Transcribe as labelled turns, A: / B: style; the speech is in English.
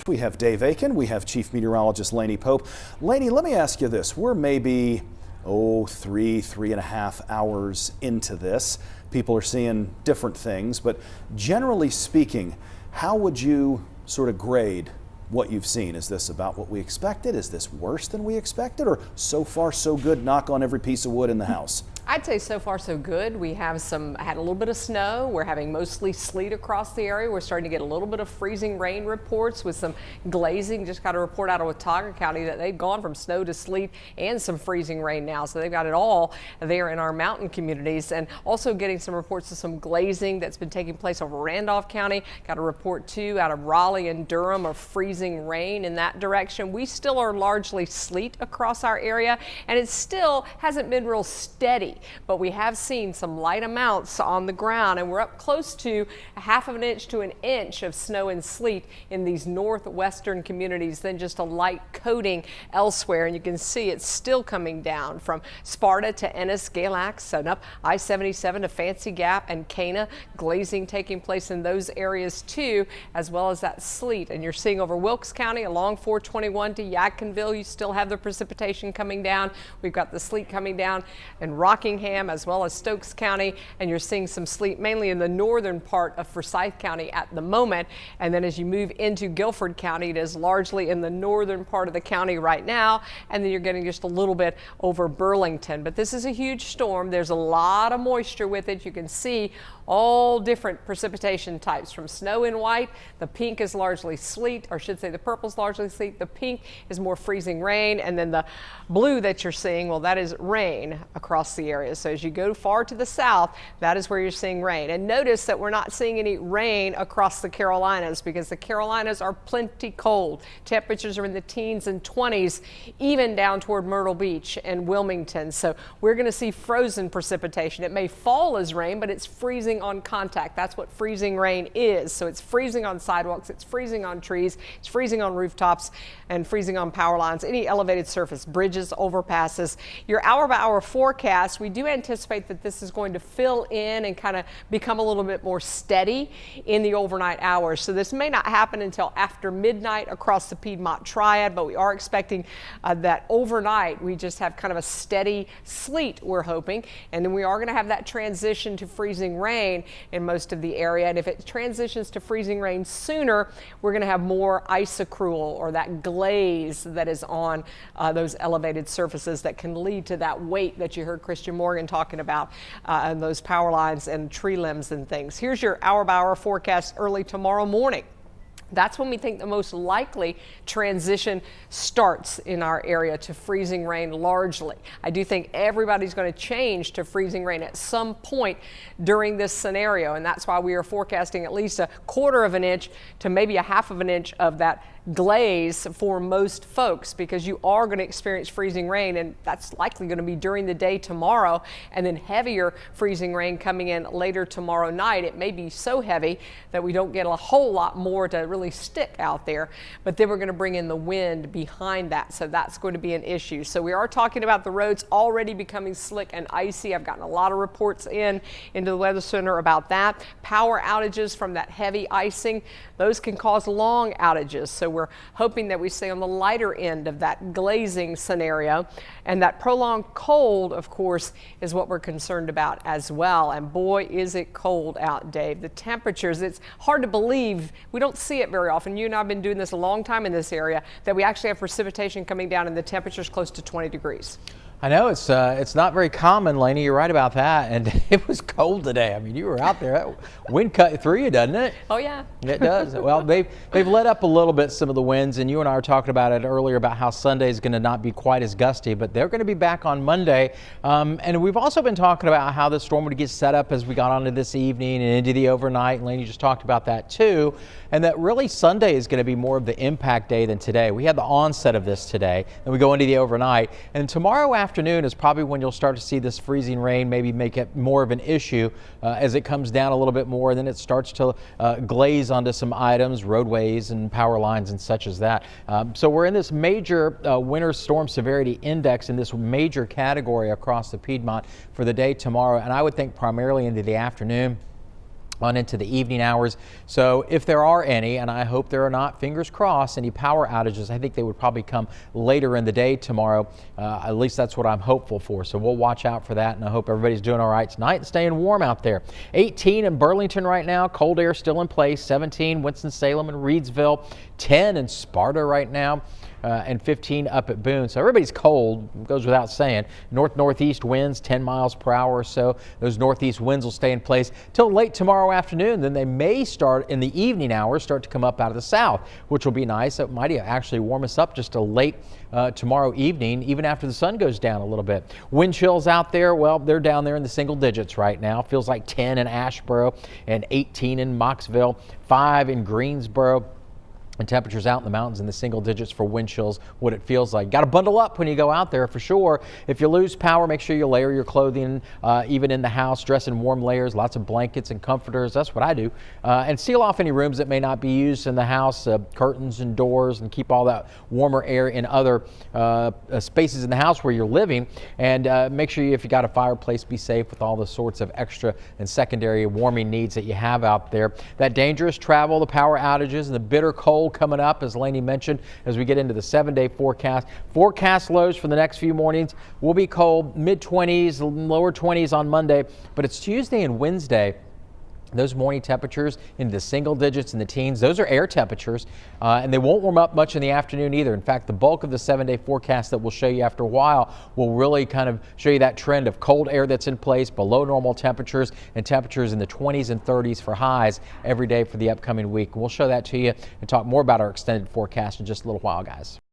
A: We have Dave Aiken, we have Chief Meteorologist Laney Pope. Laney, let me ask you this. We're maybe, 3.5 hours into this. People are seeing different things, but generally speaking, how would you sort of grade what you've seen? Is this about what we expected? Is this worse than we expected? Or so far so good, knock on every piece of wood in the house?
B: I'd say so far so good. We have had a little bit of snow. We're having mostly sleet across the area. We're starting to get a little bit of freezing rain reports with some glazing. Just got a report out of Watauga County that they've gone from snow to sleet and some freezing rain now. So they've got it all there in our mountain communities, and also getting some reports of some glazing that's been taking place over Randolph County. Got a report too out of Raleigh and Durham of freezing rain in that direction. We still are largely sleet across our area, and it still hasn't been real steady. But we have seen some light amounts on the ground, and we're up close to 1/2 inch to 1 inch of snow and sleet in these northwestern communities, then just a light coating elsewhere. And you can see it's still coming down from Sparta to Ennis, Galax, and up I-77 to Fancy Gap and Cana. Glazing taking place in those areas too, as well as that sleet. And you're seeing over Wilkes County along 421 to Yadkinville, you still have the precipitation coming down. We've got the sleet coming down in Rockingham as well as Stokes County, and you're seeing some sleet mainly in the northern part of Forsyth County at the moment. And then as you move into Guilford County, it is largely in the northern part of the county right now, and then you're getting just a little bit over Burlington. But this is a huge storm. There's a lot of moisture with it. You can see all different precipitation types, from snow and white. The pink is largely sleet, or I should say the purple is largely sleet. The pink is more freezing rain, and then the blue that you're seeing, well, that is rain across the area. So as you go far to the south, that is where you're seeing rain. And notice that we're not seeing any rain across the Carolinas, because the Carolinas are plenty cold. Temperatures are in the teens and 20s, even down toward Myrtle Beach and Wilmington. So we're going to see frozen precipitation. It may fall as rain, but it's freezing on contact. That's what freezing rain is. So it's freezing on sidewalks, it's freezing on trees, it's freezing on rooftops, and freezing on power lines, any elevated surface, bridges, overpasses. Your hour-by-hour forecast, we do anticipate that this is going to fill in and kind of become a little bit more steady in the overnight hours. So this may not happen until after midnight across the Piedmont Triad, but we are expecting that overnight we just have kind of a steady sleet, we're hoping, and then we are going to have that transition to freezing rain in most of the area. And if it transitions to freezing rain sooner, we're going to have more isocrule, or that glaze that is on those elevated surfaces that can lead to that weight that you heard Christian Morgan talking about on those power lines and tree limbs and things. Here's your hour-by-hour forecast early tomorrow morning. That's when we think the most likely transition starts in our area to freezing rain largely. I do think everybody's going to change to freezing rain at some point during this scenario, and that's why we are forecasting at least 1/4 inch to maybe 1/2 inch of that glaze for most folks, because you are going to experience freezing rain, and that's likely going to be during the day tomorrow, and then heavier freezing rain coming in later tomorrow night. It may be so heavy that we don't get a whole lot more to really stick out there, but then we're going to bring in the wind behind that, so that's going to be an issue. So we are talking about the roads already becoming slick and icy. I've gotten a lot of reports into the Weather Center about that. Power outages from that heavy icing, those can cause long outages. So we're hoping that we stay on the lighter end of that glazing scenario, and that prolonged cold, of course, is what we're concerned about as well. And boy, is it cold out, Dave. The temperatures, it's hard to believe. We don't see it very often. You and I have been doing this a long time in this area, that we actually have precipitation coming down and the temperature's close to 20 degrees.
C: I know it's not very common, Laney. You're right about that. And it was cold today. I mean, you were out there. That wind cut through you, doesn't it?
B: Oh yeah,
C: it does. Well, they've let up a little bit, some of the winds, and you and I were talking about it earlier about how Sunday is going to not be quite as gusty, but they're going to be back on Monday. And we've also been talking about how the storm would get set up as we got onto this evening and into the overnight. And Laney just talked about that too, and that really Sunday is going to be more of the impact day than today. We had the onset of this today, then we go into the overnight, and tomorrow afternoon is probably when you'll start to see this freezing rain maybe make it more of an issue as it comes down a little bit more, and then it starts to glaze onto some items, roadways and power lines and such as that. So we're in this major winter storm severity index in this major category across the Piedmont for the day tomorrow, and I would think primarily into the afternoon. on into the evening hours. So if there are any, and I hope there are not, fingers crossed, any power outages, I think they would probably come later in the day tomorrow. At least that's what I'm hopeful for. So we'll watch out for that, and I hope everybody's doing all right tonight and staying warm out there. 18 in Burlington right now, cold air still in place. 17 Winston-Salem and Reedsville, 10 in Sparta right now. And 15 up at Boone. So everybody's cold, goes without saying. North-northeast winds 10 miles per hour or so. Those northeast winds will stay in place till late tomorrow afternoon. Then they may start in the evening hours, start to come up out of the south, which will be nice. It might actually warm us up just a late tomorrow evening, even after the sun goes down a little bit. Wind chills out there, well, they're down there in the single digits right now. Feels like 10 in Asheboro and 18 in Mocksville, 5 in Greensboro. And temperatures out in the mountains in the single digits for wind chills, what it feels like. Got to bundle up when you go out there for sure. If you lose power, make sure you layer your clothing, even in the house, dress in warm layers, lots of blankets and comforters. That's what I do. And seal off any rooms that may not be used in the house, curtains and doors, and keep all that warmer air in other spaces in the house where you're living. And make sure if you got a fireplace, be safe with all the sorts of extra and secondary warming needs that you have out there. That dangerous travel, the power outages, and the bitter cold coming up, as Lainey mentioned, as we get into the 7-day forecast. Forecast lows for the next few mornings will be cold, mid-20s, lower 20s on Monday, but it's Tuesday and Wednesday. Those morning temperatures into the single digits and the teens, those are air temperatures, and they won't warm up much in the afternoon either. In fact, the bulk of the 7-day forecast that we'll show you after a while will really kind of show you that trend of cold air that's in place, below normal temperatures, and temperatures in the 20s and 30s for highs every day for the upcoming week. We'll show that to you and talk more about our extended forecast in just a little while, guys.